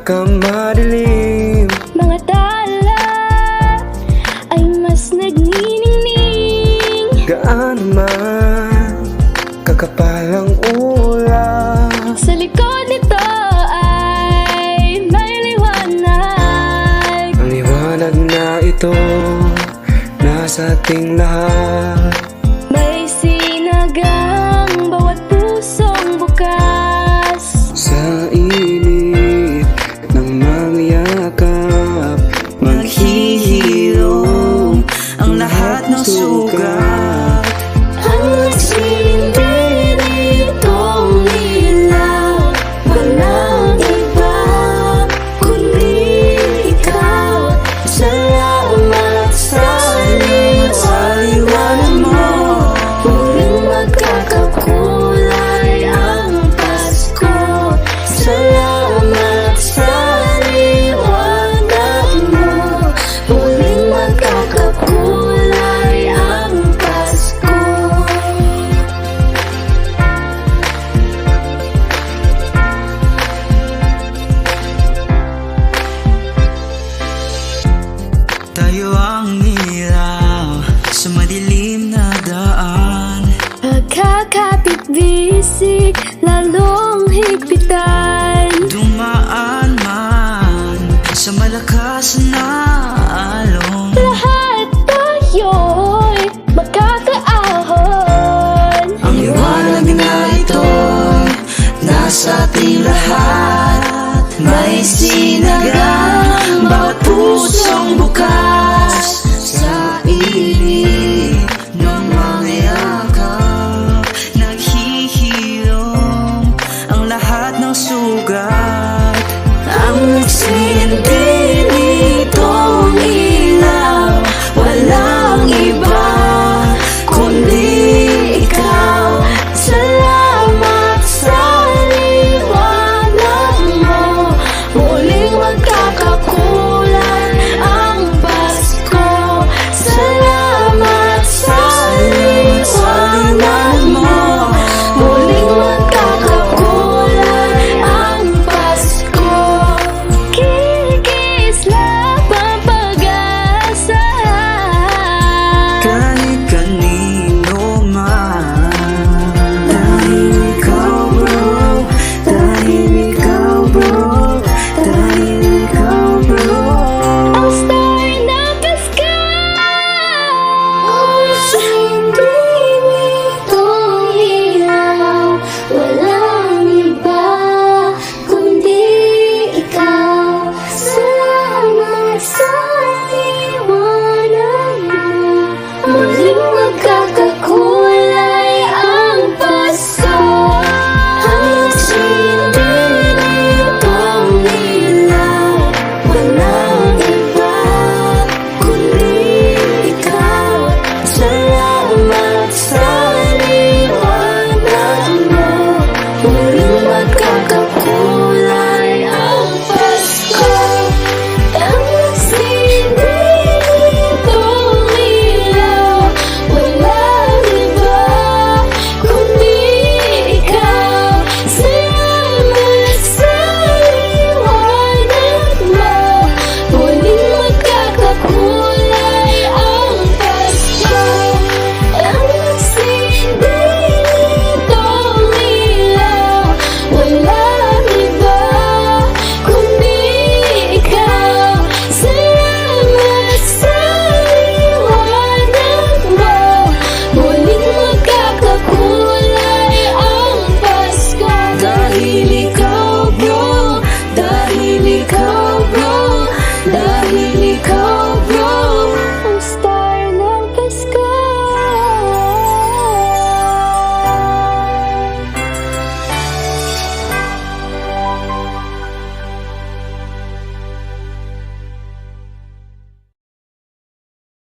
pinakamadilim. Mga tala ay mas nagniningning. Gaano man kakapal ang ulap, Sa likod nito ay may liwanag. ang liwanag na ito nasa ating lahat. May sinagang bawat pusong bukas. Sa init ng mga yakap, Maghihilom ang lahat ng sugat. Ang nagsindi nitong ilaw, walang iba kundi ikaw. Salamat sa liwanag mo. Muling magkakakulay ang Pasko. Salamat sa liwanag mo. Muling magkakakulay ang Pasko. Tayo ang ilaw sa madilim na daan. Pagkakapit-bisig, lalong higpitan. Dumaan man sa malakas na alon. Lahat tayo'y magkakaahon. Ang liwanag na ito'y nasa ating lahat. May sinagang bawat pusong bukas.